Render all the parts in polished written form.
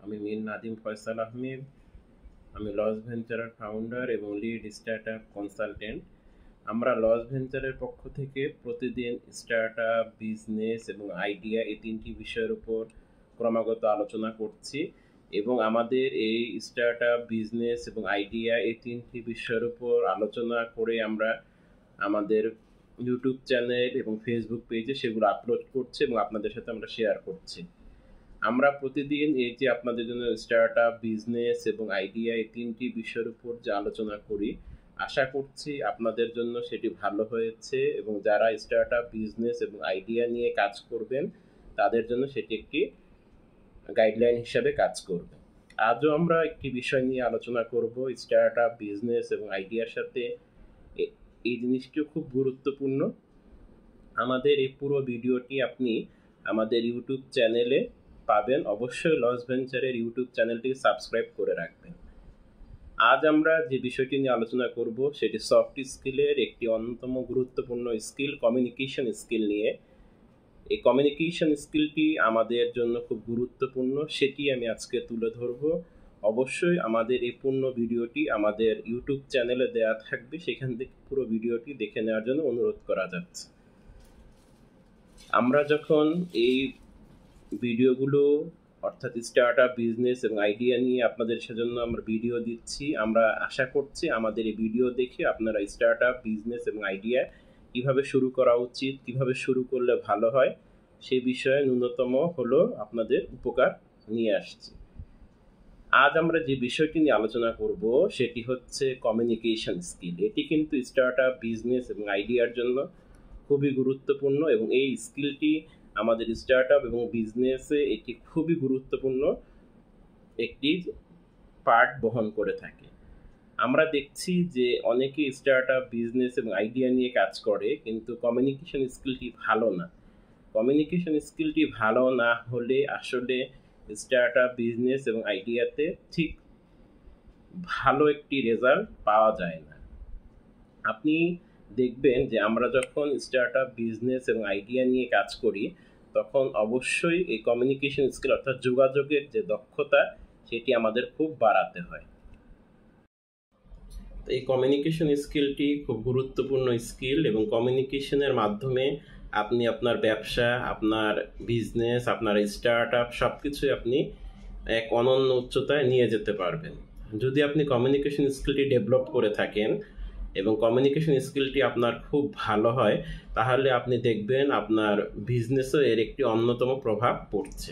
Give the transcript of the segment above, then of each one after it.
আমি মীর নাদিম ফয়সাল আহমেদ। আমি loss ভেঞ্চারের founder এবং লিড স্টার্টআপ কনসালটেন্ট। আমরা লস ভেঞ্চারের পক্ষ থেকে প্রতিদিন স্টার্টআপ, বিজনেস এবং আইডিয়া এই তিনটি বিষয়ের উপর ক্রমাগত আলোচনা করছি এবং আমাদের এই স্টার্টআপ, বিজনেস এবং আইডিয়া এই তিনটি বিষয়ের উপর আলোচনা করে আমরা আমাদের ইউটিউব চ্যানেল এবং ফেসবুক পেজে সেগুলো আপলোড করছি এবং আপনাদের সাথে আমরা শেয়ার করছি। আমরা প্রতিদিন এই যে আপনাদের জন্য স্টার্টআপ, বিজনেস এবং আইডিয়া এই তিনটি বিষয়ের উপর যে আলোচনা করি, আশা করছি আপনাদের জন্য সেটি ভালো হয়েছে এবং যারা স্টার্টআপ, বিজনেস এবং আইডিয়া নিয়ে কাজ করবেন তাদের জন্য সেটি একটি গাইডলাইন হিসাবে কাজ করবে। আজও আমরা একটি বিষয় নিয়ে আলোচনা করব, স্টার্টআপ, বিজনেস এবং আইডিয়ার সাথে এই জিনিসটিও খুব গুরুত্বপূর্ণ। আমাদের এই পুরো ভিডিওটি আপনি আমাদের ইউটিউব চ্যানেলে পাবেন। অবশ্যই লস ভেঞ্চারের ইউটিউব চ্যানেলটি সাবস্ক্রাইব করে রাখবেন। আজ আমরা যে বিষয়টি নিয়ে আলোচনা করব সেটি সফট স্কিলের একটি অন্যতম গুরুত্বপূর্ণ স্কিল, কমিউনিকেশন স্কিল নিয়ে। এই কমিউনিকেশন স্কিলটি আমাদের জন্য খুব গুরুত্বপূর্ণ, সেটি আমি আজকে তুলে ধরব। অবশ্যই আমাদের এই পূর্ণ ভিডিওটি আমাদের ইউটিউব চ্যানেলে দেওয়া থাকবে, সেখান থেকে পুরো ভিডিওটি দেখে নেওয়ার জন্য অনুরোধ করা যাচ্ছে। আমরা যখন এই ভিডিওগুলো অর্থাৎ স্টার্টআপ, বিজনেস এবং আইডিয়া নিয়ে আপনাদের সেজন্য আমরা ভিডিও দিচ্ছি, আমরা আশা করছি আমাদের এই ভিডিও দেখে আপনারা স্টার্টআপ, বিজনেস এবং আইডিয়া কিভাবে শুরু করা উচিত, কিভাবে শুরু করলে ভালো হয় সে বিষয়ে ন্যূনতম হলো আপনাদের উপকার নিয়ে আসছি। আজ আমরা যে বিষয়টি নিয়ে আলোচনা করব সেটি হচ্ছে কমিউনিকেশন স্কিল। এটি কিন্তু স্টার্টআপ, বিজনেস এবং আইডিয়ার জন্য খুবই গুরুত্বপূর্ণ এবং এই স্কিলটি আমাদের স্টার্টআপ এবং বিজনেসে এটি খুবই গুরুত্বপূর্ণ একটি পার্ট বহন করে থাকে। আমরা দেখছি যে অনেকে স্টার্টআপ, বিজনেস এবং আইডিয়া নিয়ে কাজ করে কিন্তু কমিউনিকেশন স্কিলটি ভালো না। কমিউনিকেশন স্কিলটি ভালো না হলে আসলে স্টার্টআপ, বিজনেস এবং আইডিয়াতে ঠিক ভালো একটি রেজাল্ট পাওয়া যায় না। আপনি দেখবেন যে আমরা যখন স্টার্টআপ, বিজনেস এবং আইডিয়া নিয়ে কাজ করি তখন অবশ্যই এই কমিউনিকেশন স্কিল অর্থাৎ যোগাযোগের যে দক্ষতা সেটি আমাদের খুব বাড়াতে হয়। তো এই কমিউনিকেশন স্কিলটি খুব গুরুত্বপূর্ণ স্কিল এবং কমিউনিকেশনের মাধ্যমে আপনি আপনার ব্যবসা, আপনার বিজনেস, আপনার স্টার্টআপ সব কিছুই আপনি এক অনন্য উচ্চতায় নিয়ে যেতে পারবেন। যদি আপনি কমিউনিকেশন স্কিলটি ডেভেলপ করে থাকেন এবং কমিউনিকেশন স্কিলটি আপনার খুব ভালো হয় তাহলে আপনি দেখবেন আপনার বিজনেসও এর একটি অন্যতম প্রভাব পড়ছে।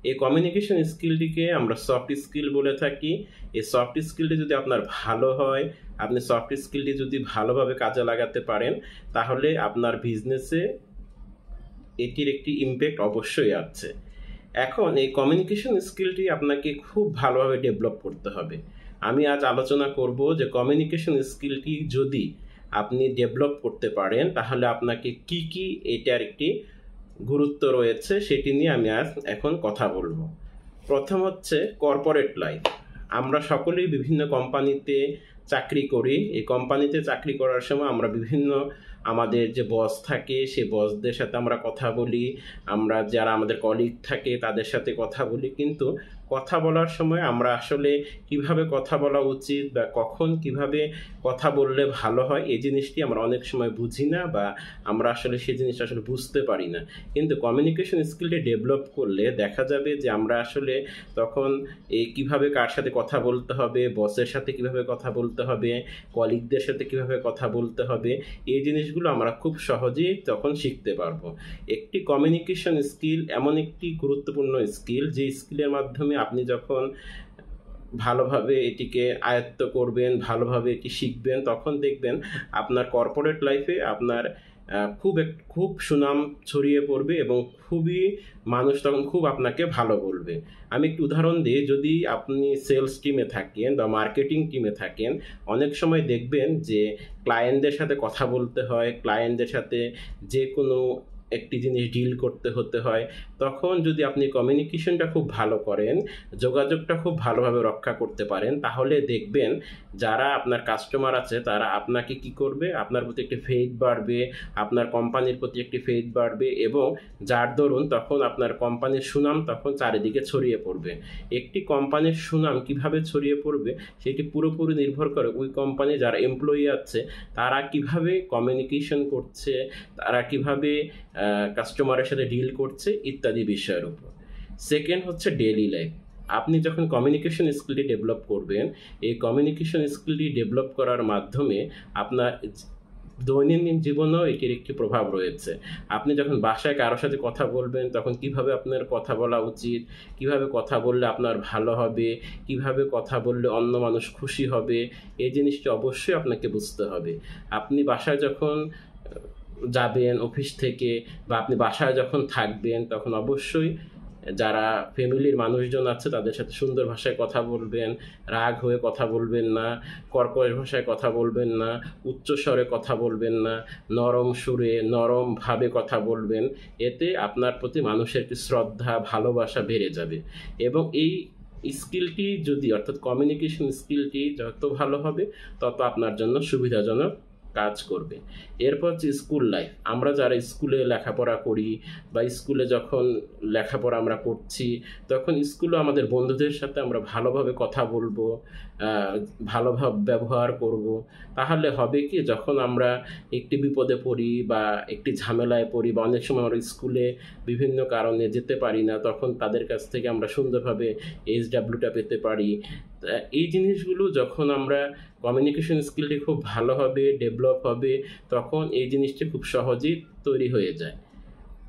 এই কমিউনিকেশন স্কিলটিকে আমরা সফট স্কিল বলে থাকি। এই সফট স্কিলটি যদি আপনার ভালো হয়, আপনি সফট স্কিলটি যদি ভালোভাবে কাজে লাগাতে পারেন তাহলে আপনার বিজনেসে এটির একটি ইমপ্যাক্ট অবশ্যই আছে। এখন এই কমিউনিকেশন স্কিলটি আপনাকে খুব ভালোভাবে ডেভেলপ করতে হবে। আমি আজ আলোচনা করব যে কমিউনিকেশন স্কিলটি যদি আপনি ডেভেলপ করতে পারেন তাহলে আপনাকে কি কি এটার একটি গুরুত্ব রয়েছে সেটি নিয়ে আমি আজ এখন কথা বলবো। প্রথম হচ্ছে কর্পোরেট লাইফ। আমরা সকলেই বিভিন্ন কোম্পানিতে চাকরি করি। এই কোম্পানিতে চাকরি করার সময় আমরা বিভিন্ন আমাদের যে বস থাকে সে বসদের সাথে আমরা কথা বলি, আমরা যারা আমাদের কলিগ থাকে তাদের সাথে কথা বলি, কিন্তু কথা বলার সময় আমরা আসলে কিভাবে কথা বলা উচিত বা কখন কিভাবে কথা বললে ভালো হয় এই জিনিসটি আমরা অনেক সময় বুঝি না বা আমরা আসলে সেই জিনিসটা আসলে বুঝতে পারি না। কিন্তু কমিউনিকেশন স্কিলটি ডেভেলপ করলে দেখা যাবে যে আমরা আসলে তখন এই কিভাবে কার সাথে কথা বলতে হবে, বসের সাথে কিভাবে কথা বলতে হবে, কলিগদের সাথে কিভাবে কথা বলতে হবে, এই জিনিসগুলো আমরা খুব সহজেই তখন শিখতে পারবো। একটি কমিউনিকেশন স্কিল এমন একটি গুরুত্বপূর্ণ স্কিল যে স্কিলের মাধ্যমে আপনি যখন ভালোভাবে এটিকে আয়ত্ত করবেন, ভালোভাবে এটি শিখবেন, তখন দেখবেন আপনার কর্পোরেট লাইফে আপনার খুব সুনাম ছড়িয়ে পড়বে এবং খুবই মানুষ তখন খুব আপনাকে ভালো বলবে। আমি একটু উদাহরণ দিই, যদি আপনি সেলস টিমে থাকেন বা মার্কেটিং টিমে থাকেন, অনেক সময় দেখবেন যে ক্লায়েন্টদের সাথে কথা বলতে হয়, ক্লায়েন্টদের সাথে যে কোনো একটি জিনিস ডিল করতে হতে হয়, তখন যদি আপনি কমিউনিকেশনটা খুব ভালো করেন, যোগাযোগটা খুব ভালোভাবে রক্ষা করতে পারেন, তাহলে দেখবেন যারা আপনার কাস্টমার আছে তারা আপনাকে কি করবে, আপনার প্রতি একটি ফেইথ বাড়বে, আপনার কোম্পানির প্রতি একটি ফেইথ বাড়বে, এবং যার দরুন তখন আপনার কোম্পানির সুনাম তখন চারিদিকে ছড়িয়ে পড়বে। একটি কোম্পানির সুনাম কিভাবে ছড়িয়ে পড়বে সেটি পুরোপুরি নির্ভর করে ওই কোম্পানি যারা এমপ্লয়ি আছে তারা কিভাবে কমিউনিকেশন করছে, তারা কিভাবে কাস্টমারের সাথে ডিল করছে ইত্যাদি বিষয়ের উপর। সেকেন্ড হচ্ছে ডেইলি লাইফ। আপনি যখন কমিউনিকেশন স্কিলটি ডেভেলপ করবেন, এই কমিউনিকেশন স্কিলটি ডেভেলপ করার মাধ্যমে আপনার দৈনন্দিন জীবনেও এটির একটি প্রভাব রয়েছে। আপনি যখন বাসায় কারোর সাথে কথা বলবেন তখন কিভাবে আপনার কথা বলা উচিত, কিভাবে কথা বললে আপনার ভালো হবে, কিভাবে কথা বললে অন্য মানুষ খুশি হবে, এই জিনিসটি অবশ্যই আপনাকে বুঝতে হবে। আপনি বাসায় যখন যাবেন অফিস থেকে, বা আপনি বাসায় যখন থাকবেন, তখন অবশ্যই যারা ফ্যামিলির মানুষজন আছে তাদের সাথে সুন্দর ভাষায় কথা বলবেন, রাগ হয়ে কথা বলবেন না, কর্কশ ভাষায় কথা বলবেন না, উচ্চ স্বরে কথা বলবেন না, নরম সুরে নরমভাবে কথা বলবেন। এতে আপনার প্রতি মানুষের একটি শ্রদ্ধা ভালোবাসা বেড়ে যাবে। এবং এই স্কিলটি যদি, অর্থাৎ কমিউনিকেশন স্কিলটি যত ভালো হবে তত আপনার জন্য সুবিধাজনক কাজ করবে। এরপর হচ্ছে স্কুল লাইফ। আমরা যারা স্কুলে লেখাপড়া করি বা স্কুলে যখন লেখাপড়া আমরা করছি, তখন স্কুলে আমাদের বন্ধুদের সাথে আমরা ভালোভাবে কথা বলবো, ভালোভাবে ব্যবহার করব। তাহলে হবে কি, যখন আমরা একটি বিপদে পড়ি বা একটি ঝামেলায় পড়ি, বা অনেক সময় আমরা স্কুলে বিভিন্ন কারণে যেতে পারি না, তখন তাদের কাছ থেকে আমরা সুন্দরভাবে SWটা পেতে পারি। এই জিনিসগুলো যখন আমরা কমিউনিকেশন স্কিলটি খুব ভালোভাবে ডেভেলপ হবে, তখন এই জিনিসটি খুব সহজেই তৈরি হয়ে যায়।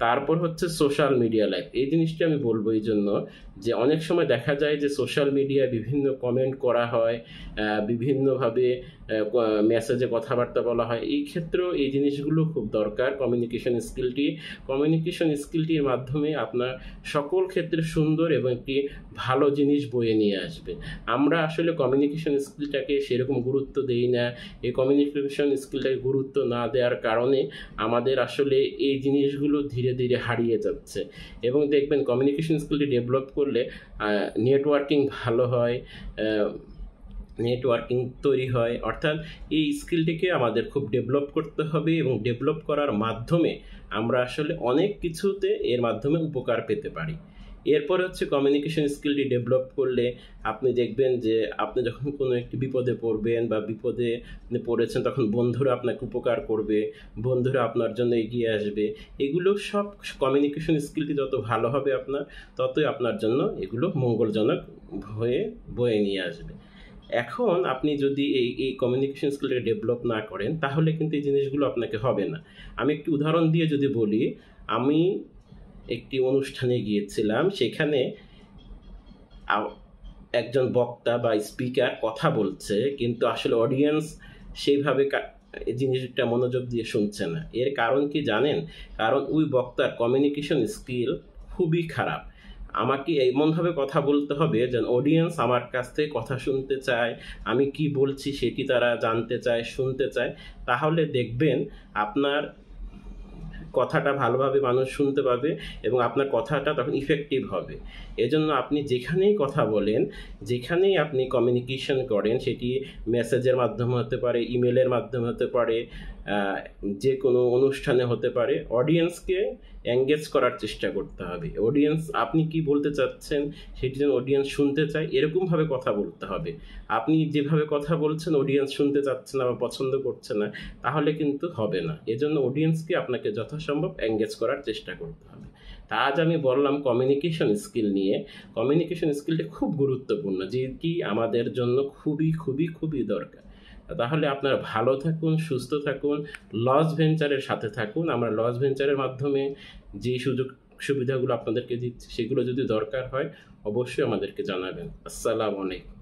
তারপর হচ্ছে সোশ্যাল মিডিয়া লাইফ। এই জিনিসটি আমি বলবো এই জন্য যে অনেক সময় দেখা যায় যে সোশ্যাল মিডিয়ায় বিভিন্ন কমেন্ট করা হয়, বিভিন্নভাবে মেসেজে কথাবার্তা বলা হয়। এই ক্ষেত্রেও এই জিনিসগুলো খুব দরকার। কমিউনিকেশন স্কিলটির মাধ্যমে আপনার সকল ক্ষেত্রে সুন্দর এবং একটি ভালো জিনিস বয়ে নিয়ে আসবে। আমরা আসলে কমিউনিকেশন স্কিলটাকে সেরকম গুরুত্ব দেই না। এই কমিউনিকেশন স্কিলটাকে গুরুত্ব না দেওয়ার কারণে আমাদের আসলে এই জিনিসগুলো ধীরে ধীরে হারিয়ে যাচ্ছে। এবং দেখবেন কমিউনিকেশন স্কিলটি ডেভেলপ করলে নেটওয়ার্কিং ভালো হয়, নেটওয়ার্কিং তৈরি হয়। অর্থাৎ এই স্কিলটিকে আমাদের খুব ডেভেলপ করতে হবে, এবং ডেভেলপ করার মাধ্যমে আমরা আসলে অনেক কিছুতে এর মাধ্যমে উপকার পেতে পারি। এরপর হচ্ছে কমিউনিকেশন স্কিলটি ডেভেলপ করলে আপনি দেখবেন যে আপনি যখন কোনো একটি বিপদে পড়বেন বা বিপদে আপনি পড়েছেন, তখন বন্ধুরা আপনাকে উপকার করবে, বন্ধুরা আপনার জন্য এগিয়ে আসবে। এগুলো সব কমিউনিকেশন স্কিলটি যত ভালো হবে আপনার, ততই আপনার জন্য এগুলো মঙ্গলজনক হয়ে বয়ে নিয়ে আসবে। এখন আপনি যদি এই কমিউনিকেশন স্কিলটাকে ডেভেলপ না করেন, তাহলে কিন্তু এই জিনিসগুলো আপনাকে হবে না। আমি একটি উদাহরণ দিয়ে যদি বলি, আমি একটি অনুষ্ঠানে গিয়েছিলাম, সেখানে একজন বক্তা বা স্পিকার কথা বলছে, কিন্তু আসলে অডিয়েন্স সেইভাবে এই জিনিসটা মনোযোগ দিয়ে শুনছে না। এর কারণ কি জানেন? কারণ ওই বক্তার কমিউনিকেশন স্কিল খুবই খারাপ। আমাকে এমনভাবে কথা বলতে হবে যেন অডিয়েন্স আমার কাছ থেকে কথা শুনতে চায়, আমি কি বলছি সেটি তারা জানতে চায়, শুনতে চায়। তাহলে দেখবেন আপনার কথাটা ভালোভাবে মানুষ শুনতে পাবে এবং আপনার কথাটা তখন ইফেক্টিভ হবে। এজন্য আপনি যেখানেই কথা বলেন, যেখানেই আপনি কমিউনিকেশন করেন, সেটি মেসেজের মাধ্যমে হতে পারে, ইমেলের মাধ্যমে হতে পারে, যে কোনো অনুষ্ঠানে হতে পারে, অডিয়েন্সকে এঙ্গেজ করার চেষ্টা করতে হবে। অডিয়েন্স আপনি কি বলতে চাচ্ছেন সেটি যেন অডিয়েন্স শুনতে চায়, এরকমভাবে কথা বলতে হবে। আপনি যেভাবে কথা বলছেন অডিয়েন্স শুনতে চাচ্ছে না বা পছন্দ করছে না, তাহলে কিন্তু হবে না। এজন্য অডিয়েন্সকে আপনাকে যথাসম্ভব এঙ্গেজ করার চেষ্টা করতে হবে। তা আজ আমি বললাম কমিউনিকেশন স্কিল নিয়ে। কমিউনিকেশন স্কিলটি খুব গুরুত্বপূর্ণ, যেটি আমাদের জন্য খুবই খুবই খুবই দরকার। তাহলে আপনারা ভালো থাকুন, সুস্থ থাকুন, লস ভেঞ্চারের সাথে থাকুন। আমরা লস ভেঞ্চারের মাধ্যমে যে সুযোগ সুবিধাগুলো আপনাদেরকে দিচ্ছি, সেগুলো যদি দরকার হয় অবশ্যই আমাদেরকে জানাবেন। আসসালামু আলাইকুম।